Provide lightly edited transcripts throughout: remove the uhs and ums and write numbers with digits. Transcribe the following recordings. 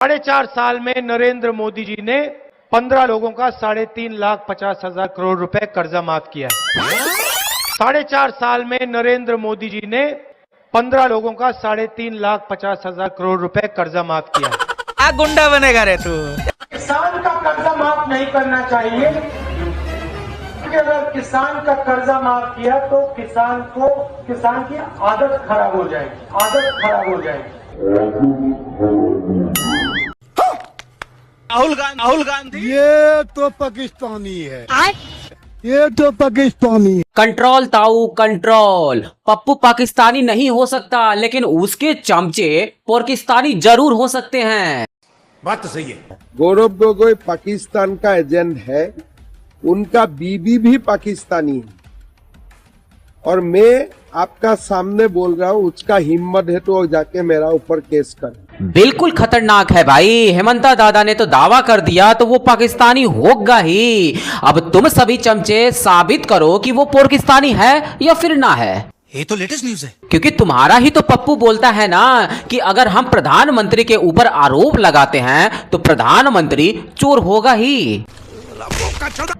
4.5 साल में नरेंद्र मोदी जी ने 15 लोगों का 3,50,000 करोड़ रुपए कर्जा माफ किया है। 4.5 साल में नरेंद्र मोदी जी ने 15 लोगों का 3,50,000 करोड़ रुपए कर्जा माफ किया है। क्या गुंडा बनेगा रे तू? किसान का कर्जा माफ नहीं करना चाहिए, क्योंकि अगर किसान का कर्जा माफ किया तो किसान की आदत खराब हो जाएगी। राहुल गांधी ये तो पाकिस्तानी है, ये तो पाकिस्तानी है। कंट्रोल ताऊ कंट्रोल। पप्पू पाकिस्तानी नहीं हो सकता, लेकिन उसके चमचे पाकिस्तानी जरूर हो सकते हैं। बात तो सही है। गौरव गोगोई पाकिस्तान का एजेंट है, उनका बीबी भी पाकिस्तानी है, और मैं आपका सामने बोल रहा हूँ, उसका हिम्मत है तो जाके मेरा ऊपर केस करे। बिल्कुल खतरनाक है भाई। हेमंता दादा ने तो दावा कर दिया तो वो पाकिस्तानी होगा ही। अब तुम सभी चमचे साबित करो कि वो पाकिस्तानी है या फिर ना है। ये तो लेटेस्ट न्यूज है, क्योंकि तुम्हारा ही तो पप्पू बोलता है ना कि अगर हम प्रधानमंत्री के ऊपर आरोप लगाते हैं तो प्रधानमंत्री चोर होगा ही।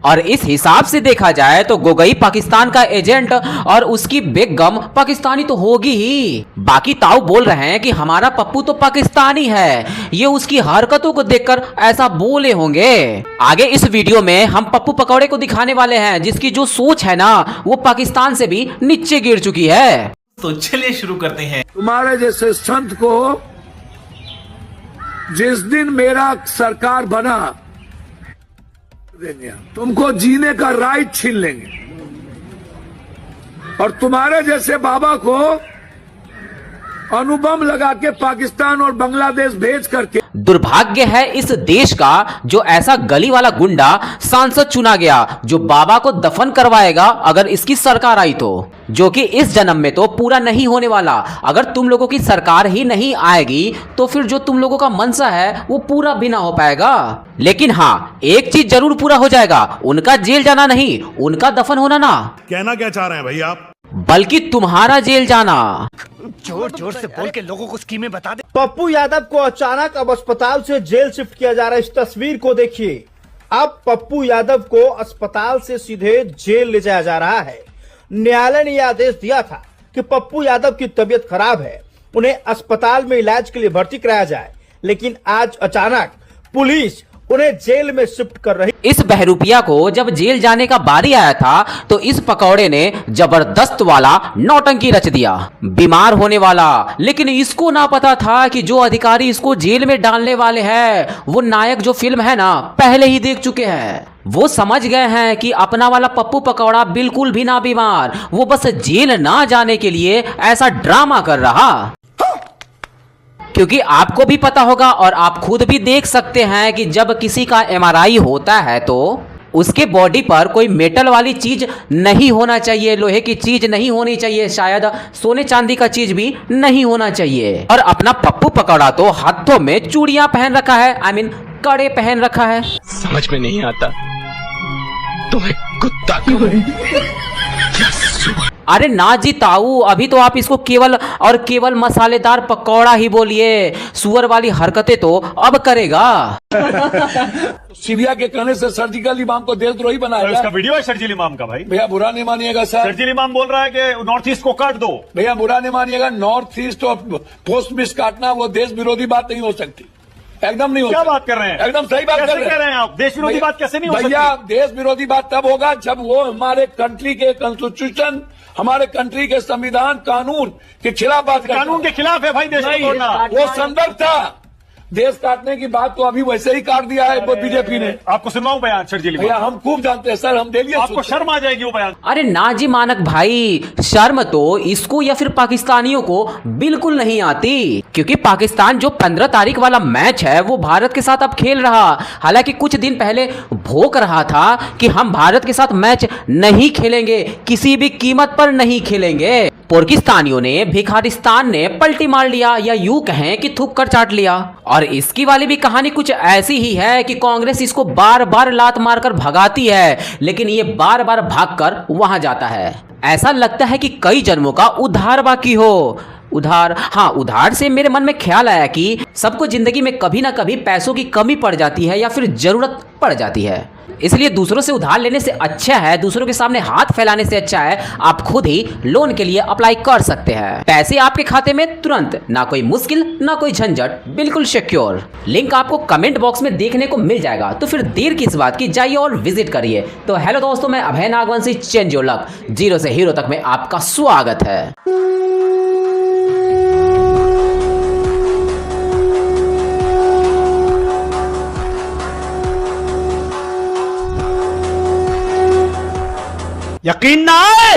और इस हिसाब से देखा जाए तो गोगोई पाकिस्तान का एजेंट और उसकी बेगम पाकिस्तानी तो होगी ही। बाकी ताऊ बोल रहे हैं कि हमारा पप्पू तो पाकिस्तानी है, ये उसकी हरकतों को देखकर ऐसा बोले होंगे। आगे इस वीडियो में हम पप्पू पकौड़े को दिखाने वाले हैं, जिसकी जो सोच है ना वो पाकिस्तान से भी नीचे गिर चुकी है। तो चलिए शुरू करते हैं। तुम्हारे जैसे संत को जिस दिन मेरा सरकार बना देंगे, तुमको जीने का राइट छीन लेंगे, और तुम्हारे जैसे बाबा को अणुबम लगा के पाकिस्तान और बांग्लादेश भेज करके। दुर्भाग्य है इस देश का जो ऐसा गली वाला गुंडा सांसद चुना गया जो बाबा को दफन करवाएगा अगर इसकी सरकार आई तो, जो कि इस जन्म में तो पूरा नहीं होने वाला। अगर तुम लोगों की सरकार ही नहीं आएगी तो फिर जो तुम लोगों का मनसा है वो पूरा भी ना हो पाएगा। लेकिन हाँ, एक चीज जरूर पूरा हो जाएगा, उनका जेल जाना नहीं, उनका दफन होना ना। कहना क्या चाह रहे हैं भाई आप? बल्कि तुम्हारा जेल जाना। जोर जोर से बोल के लोगों को स्कीमें बता दे। पप्पू यादव को अचानक अब अस्पताल से जेल शिफ्ट किया जा रहा है। इस तस्वीर को देखिए, अब पप्पू यादव को अस्पताल से सीधे जेल ले जाया जा रहा है। न्यायालय ने यह आदेश दिया था कि पप्पू यादव की तबीयत खराब है, उन्हें अस्पताल में इलाज के लिए भर्ती कराया जाए, लेकिन आज अचानक पुलिस उन्हें जेल में शिफ्ट कर रही। इस बहरूपिया को जब जेल जाने का बारी आया था तो इस पकौड़े ने जबरदस्त वाला नौटंकी रच दिया, बीमार होने वाला। लेकिन इसको ना पता था कि जो अधिकारी इसको जेल में डालने वाले हैं वो नायक जो फिल्म है ना पहले ही देख चुके हैं। वो समझ गए हैं कि अपना वाला पप्पू पकौड़ा बिल्कुल भी ना बीमार, वो बस जेल ना जाने के लिए ऐसा ड्रामा कर रहा। क्योंकि आपको भी पता होगा और आप खुद भी देख सकते हैं कि जब किसी का MRI होता है तो उसके बॉडी पर कोई मेटल वाली चीज नहीं होना चाहिए, लोहे की चीज नहीं होनी चाहिए, शायद सोने चांदी का चीज भी नहीं होना चाहिए। और अपना पप्पू पकौड़ा तो हाथों में चूड़ियां पहन रखा है, कड़े पहन रखा है। समझ में नहीं आता तुम्हें कुत्ता क्यों? अरे ना जी ताऊ, अभी तो आप इसको केवल और केवल मसालेदार पकौड़ा ही बोलिए, सुअर वाली हरकतें तो अब करेगा। सीरिया के कहने से सर्जिकल इमाम को देशद्रोही बनाया। इसका वीडियो है सर्जिकल इमाम का भाई। भैया बुरा नहीं मानिएगा सर, सर्जिकल इमाम बोल रहा है कि नॉर्थ ईस्ट को काट दो। भैया बुरा नहीं मानिएगा, नॉर्थ ईस्ट और पोस्ट मिस काटना वो देश विरोधी बात नहीं हो सकती, एकदम नहीं हो क्या सकती। बात कर रहे हैं? एकदम सही बात कैसे कह रहे हैं आप? देश विरोधी बात कैसे नहीं हो सकती? भैया देश विरोधी बात तब होगा जब वो हमारे कंट्री के कॉन्स्टिट्यूशन, हमारे कंट्री के संविधान कानून के खिलाफ बात करता है। कानून के खिलाफ है भाई देश को तोड़ना। वो संदर्भ था, देश काटने की बात तो अभी वैसे ही काट दिया है बीजेपी ने। आपको सुनवाऊं बयान सर्जिकल भैया इमाम? हम खूब जानते हैं सर, हम डेली आपको शर्म आ जाएगी वो बयान। अरे ना जी मानक भाई, शर्म तो इसको या फिर पाकिस्तानियों को बिल्कुल नहीं आती, क्योंकि पाकिस्तान जो 15 तारीख वाला मैच है वो भारत के साथ अब खेल रहा। हालांकि कुछ दिन पहले भोंक रहा था कि हम भारत के साथ मैच नहीं खेलेंगे, किसी भी कीमत पर नहीं खेलेंगे। पाकिस्तानियों ने, भिखारिस्तान ने पलटी मार लिया, या यूं कहें कि थूक कर चाट लिया। और इसकी वाली भी कहानी कुछ ऐसी ही है कि कांग्रेस इसको बार बार लात मारकर भगाती है, लेकिन ये बार बार भागकर वहां जाता है। ऐसा लगता है कि कई जन्मों का उद्धार बाकी हो। उधार, हाँ उधार से मेरे मन में ख्याल आया कि सबको जिंदगी में कभी ना कभी पैसों की कमी पड़ जाती है या फिर जरूरत पड़ जाती है, इसलिए दूसरों से उधार लेने से अच्छा है, दूसरों के सामने हाथ फैलाने से अच्छा है आप खुद ही लोन के लिए अप्लाई कर सकते हैं। पैसे आपके खाते में तुरंत, ना कोई मुश्किल ना कोई झंझट, बिल्कुल सिक्योर। लिंक आपको कमेंट बॉक्स में देखने को मिल जाएगा, तो फिर देर किस बात की, जाइए और विजिट करिए। तो हेलो दोस्तों, मैं Abhay Nagvanshi, change your luck, zero से हीरो तक में आपका स्वागत है। यकीन ना आए,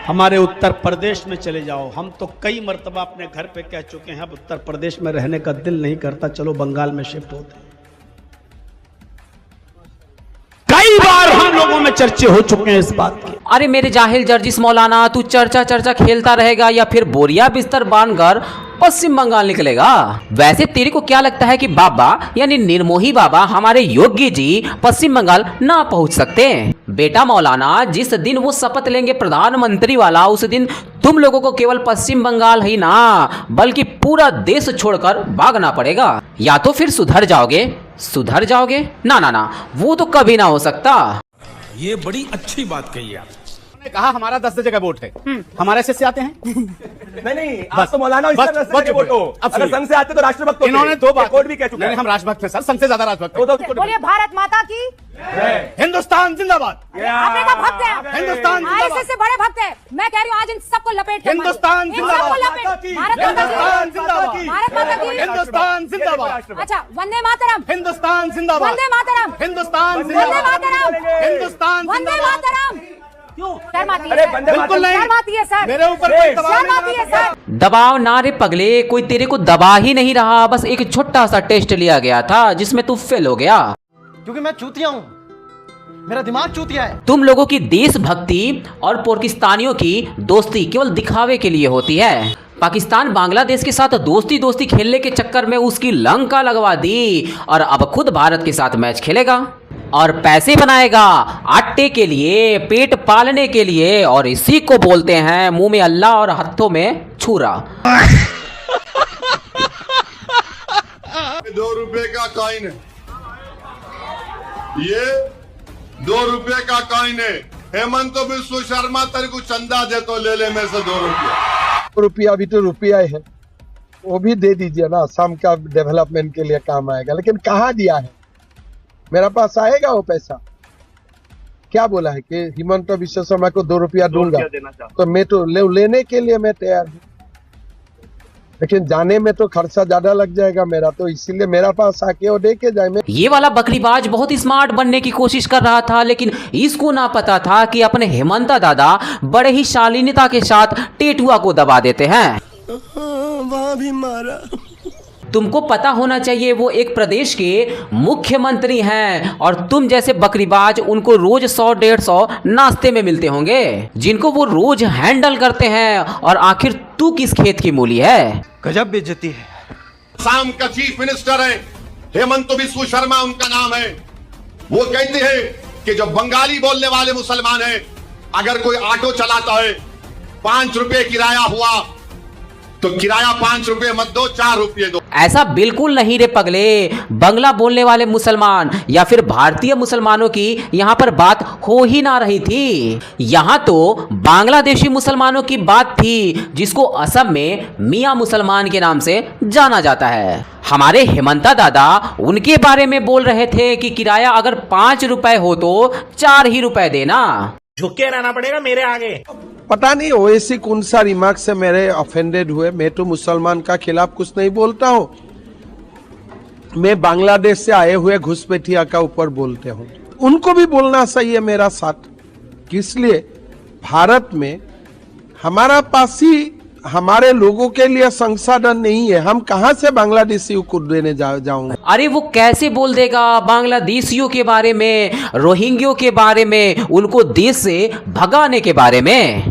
हमारे उत्तर प्रदेश में चले जाओ। हम तो कई मर्तबा अपने घर पे कह चुके हैं, अब उत्तर प्रदेश में रहने का दिल नहीं करता, चलो बंगाल में शिफ्ट होते हैं। कई बार हम लोगों में चर्चे हो चुके हैं इस बात की। अरे मेरे जाहिल जर्जिस मौलाना, तू चर्चा खेलता रहेगा या फिर बोरिया बिस्तर बांधकर पश्चिम बंगाल निकलेगा? वैसे तेरे को क्या लगता है कि बाबा यानी निर्मोही बाबा हमारे योगी जी पश्चिम बंगाल ना पहुंच सकते? बेटा मौलाना, जिस दिन वो शपथ लेंगे प्रधानमंत्री वाला, उस दिन तुम लोगों को केवल पश्चिम बंगाल ही ना बल्कि पूरा देश छोड़कर भागना पड़ेगा। या तो फिर सुधर जाओगे ना, वो तो कभी ना हो सकता। ये बड़ी अच्छी बात कही आप। कहा हमारा 10 जगह वोट है, हमारे से आते हैं। नहीं आप तो मौलाना वोट हो। अगर संघ से आते तो राष्ट्रभक्त इन्होंने दो बार कोर्ट भी कह चुके हैं। हम राष्ट्रभक्त हैं सर, संघ से ज्यादा राष्ट्रभक्त हैं। बोलिए भारत माता की, हिंदुस्तान जिंदाबाद। आपने का भक्त है, हिंदुस्तान आरएसएस से बड़े भक्त है। मैं कह रही हूँ आज इन सबको लपेट के हिंदुस्तान जिंदाबाद। भारत माता की, भारत माता की, हिंदुस्तान जिंदाबाद। अच्छा वंदे मातरम, हिंदुस्तान जिंदाबाद। वंदे मातरम, हिंदुस्तान वंदे जिंदाबाद। मातरम, हिंदुस्तान वंदे मातरम। क्यों शर्म आती है? बिल्कुल नहीं, शर्म आती है सर, मेरे ऊपर कोई दबाव शर्म आती है सर। दबाव ना रे पगले, कोई तेरे को दबा ही नहीं रहा, बस एक छोटा सा टेस्ट लिया गया था जिसमें तू फेल हो गया। क्योंकि मैं चूतिया हूँ, मेरा दिमाग चूतिया है। तुम लोगों की देशभक्ति और पाकिस्तानियों की दोस्ती केवल दिखावे के लिए होती है। पाकिस्तान बांग्लादेश के साथ दोस्ती खेलने के चक्कर में उसकी लंका लगवा दी और अब खुद भारत के साथ मैच खेलेगा और पैसे बनाएगा आटे के लिए, पेट पालने के लिए, और इसी को बोलते हैं मुंह में अल्लाह और हाथों में छुरा। 2 रुपए का कॉइन है, ये 2 रुपए का कॉइन है। हेमंत बिस्व शर्मा तेरे को चंदा दे तो ले ले में से 2 रुपया भी तो रुपया है, वो भी दे दीजिए ना, असम का डेवलपमेंट के लिए काम आएगा। लेकिन कहाँ दिया है? मेरा पास आएगा वो पैसा? क्या बोला है कि हिमंत बिस्व शर्मा को 2 रुपया दूंगा, तो मैं तो लेने के लिए मैं तैयार हूँ, लेकिन जाने में तो खर्चा ज्यादा लग जाएगा मेरा, तो इसीलिए मेरा पास आके वो दे के जाए। ये वाला बकरीबाज बहुत स्मार्ट बनने की कोशिश कर रहा था, लेकिन इसको ना पता था कि अपने हेमंता दादा बड़े ही शालीनता के साथ टेटुआ को दबा देते हैं। वहां भी मारा। तुमको पता होना चाहिए वो एक प्रदेश के मुख्यमंत्री हैं और तुम जैसे बकरीबाज उनको रोज 100-150 नाश्ते में मिलते होंगे, जिनको वो रोज हैंडल करते हैं। और आखिर तू किस खेत की मूली है? गजब बेइज्जती है। असम का चीफ मिनिस्टर है हेमंत बिस्व शर्मा, उनका नाम है। वो कहते हैं कि जो बंगाली बोलने वाले मुसलमान हैं, अगर कोई ऑटो चलाता है, 5 रुपए किराया हुआ तो किराया 5 रुपए मत दो, 4 रुपए दो। ऐसा बिल्कुल नहीं रे पगले। बंगला बोलने वाले मुसलमान या फिर भारतीय मुसलमानों की यहाँ पर बात हो ही ना रही थी। यहाँ तो बांग्लादेशी मुसलमानों की बात थी, जिसको असम में मियाँ मुसलमान के नाम से जाना जाता है। हमारे हेमंता दादा उनके बारे में बोल रहे थे कि किराया अगर 5 रुपए हो तो 4 ही रुपए देना। झुके रहना पड़ेगा मेरे आगे। पता नहीं ओवैसी कौन सा रिमार्क से मेरे ऑफेंडेड हुए। मैं तो मुसलमान का खिलाफ कुछ नहीं बोलता हूँ, मैं बांग्लादेश से आए हुए घुसपैठिया का ऊपर बोलते हूँ। उनको भी बोलना सही है मेरा साथ। इसलिए भारत में हमारा पास ही हमारे लोगों के लिए संसाधन नहीं है, हम कहां से बांग्लादेशियों को देने जाऊंगा? अरे वो कैसे बोल देगा बांग्लादेशियों के बारे में, रोहिंग्यों के बारे में, उनको देश से भगाने के बारे में।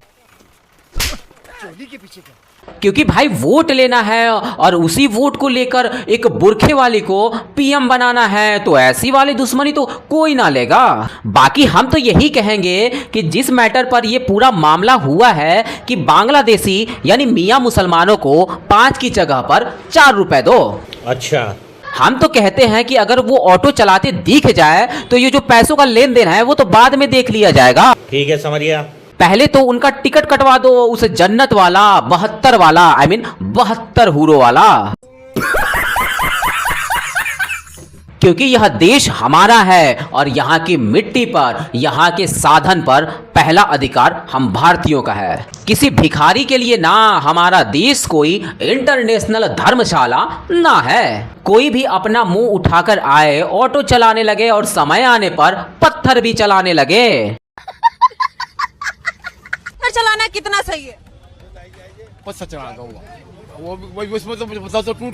क्योंकि भाई वोट लेना है और उसी वोट को लेकर एक बुरखे वाली को पीएम बनाना है, तो ऐसी वाली दुश्मनी तो कोई ना लेगा। बाकी हम तो यही कहेंगे कि जिस मैटर पर ये पूरा मामला हुआ है कि बांग्लादेशी यानी मियां मुसलमानों को 5 की जगह पर 4 रुपए दो। अच्छा, हम तो कहते हैं कि अगर वो ऑटो चलाते दिख जाए तो ये जो पैसों का लेन देन है वो तो बाद में देख लिया जाएगा। ठीक है, समझ गया। पहले तो उनका टिकट कटवा दो, उस जन्नत वाला 72 वाला, आई मीन 72 हूरों वाला। क्योंकि यह देश हमारा है और यहाँ की मिट्टी पर, यहाँ के साधन पर पहला अधिकार हम भारतीयों का है। किसी भिखारी के लिए ना हमारा देश कोई इंटरनेशनल धर्मशाला ना है। कोई भी अपना मुंह उठाकर आए, ऑटो चलाने लगे और समय आने पर पत्थर भी चलाने लगे। चलाना कितना सही है?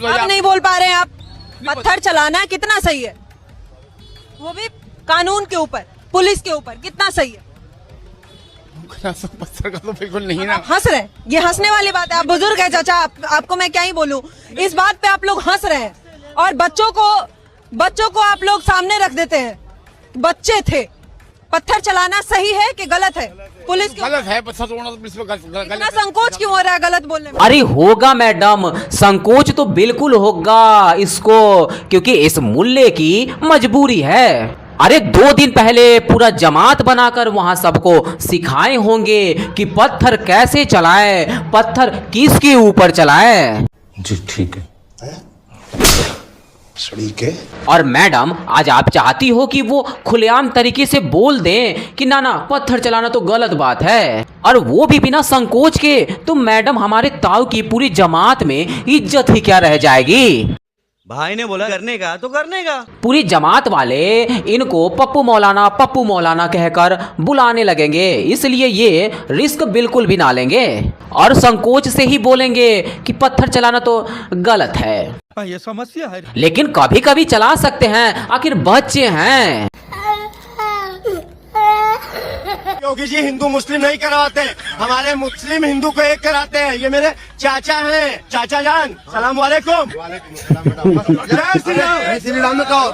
अब नहीं बोल पा रहे हैं आप। पत्थर चलाना कितना सही है? वो भी कानून के ऊपर, पुलिस के ऊपर, कितना सही है? पत्थर का तो बिल्कुल नहीं ना। हंस रहे, ये हंसने वाली बात है। आप बुजुर्ग है चाचा, आपको मैं क्या ही बोलूं। इस बात पे आप लोग हंस रहे हैं और बच्चों को आप लोग सामने रख देते हैं। बच्चे थे। पत्थर चलाना सही है कि गलत है? पुलिस गलत है, पत्थर तोड़ना तो पुलिस में गलत। इतना संकोच क्यों हो रहा है गलत बोलने में? अरे होगा मैडम, संकोच तो बिल्कुल होगा इसको, क्योंकि इस मुल्ले की मजबूरी है। अरे 2 दिन पहले पूरा जमात बनाकर वहां सबको सिखाए होंगे कि पत्थर कैसे चलाएं, पत्थर किसके ऊपर चलाएं। जी ठीक है। और मैडम आज आप चाहती हो कि वो खुलेआम तरीके से बोल दें कि ना पत्थर चलाना तो गलत बात है, और वो भी बिना संकोच के, तो मैडम हमारे ताऊ की पूरी जमात में इज्जत ही क्या रह जाएगी। भाई ने बोला करने का तो करने का। पूरी जमात वाले इनको पप्पू मौलाना कहकर बुलाने लगेंगे, इसलिए ये रिस्क बिल्कुल भी ना लेंगे और संकोच से ही बोलेंगे कि पत्थर चलाना तो गलत है। ये समस्या है, लेकिन कभी कभी चला सकते हैं, आखिर बच्चे हैं। योगी जी हिंदू मुस्लिम नहीं करवाते, हमारे मुस्लिम हिंदू को एक कराते हैं। ये मेरे चाचा हैं, चाचा जान, सलाम वालेकुम। जय श्री राम। जय श्री राम में कहो,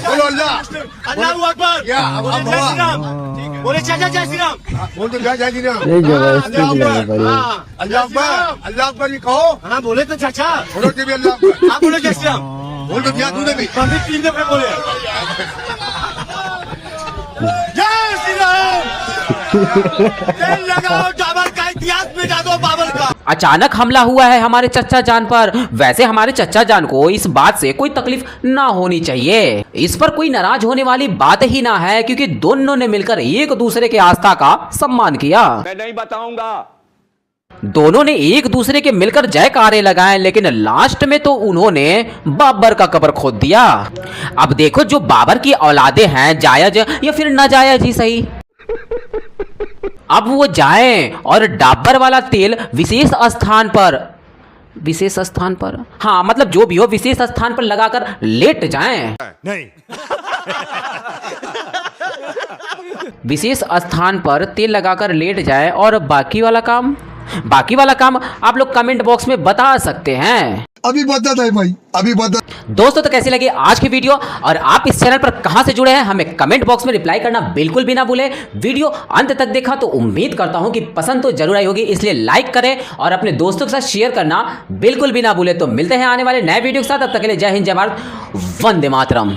बोलो अल्लाह अकबर। जय श्री राम। बोले चाचा जय श्री राम। बोल तो जय श्री राम। अल्लाह अकबर जी कहो। हाँ बोले तो चाचा, बोलो जी अल्लाह अकबर। आप बोलो जय श्री राम। बोल तो दिया तूने भी, 3 दफे बोले जय श्री राम। तेल लगाओ बाबर का, इतिहास मिटा दो बाबर का। अचानक हमला हुआ है हमारे चच्चा जान पर। वैसे हमारे चच्चा जान को इस बात से कोई तकलीफ ना होनी चाहिए, इस पर कोई नाराज होने वाली बात ही ना है, क्योंकि दोनों ने मिलकर एक दूसरे के आस्था का सम्मान किया। मैं नहीं बताऊंगा। दोनों ने एक दूसरे के मिलकर जयकारे लगाए, लेकिन लास्ट में तो उन्होंने बाबर का कब्र खोद दिया। अब देखो जो बाबर की औलादे हैं, जायज या फिर नाजायज ही सही, अब वो जाएं और डाबर वाला तेल विशेष स्थान पर, हाँ मतलब जो भी हो विशेष स्थान पर लगाकर लेट जाएं। नहीं विशेष स्थान पर तेल लगाकर लेट जाएं, और बाकी वाला काम आप लोग कमेंट बॉक्स में बता सकते हैं। अभी बता है भाई, अभी बता। दोस्तों तो कैसी लगी आज की वीडियो, और आप इस चैनल पर कहां से जुड़े हैं हमें कमेंट बॉक्स में रिप्लाई करना बिल्कुल भी ना भूलें। वीडियो अंत तक देखा तो उम्मीद करता हूं कि पसंद तो जरूर आई होगी, इसलिए लाइक करें और अपने दोस्तों के साथ शेयर करना बिल्कुल भी ना भूलें। तो मिलते हैं आने वाले नए वीडियो के साथ, तब तक के लिए जय हिंद, जय भारत, वंदे मातरम।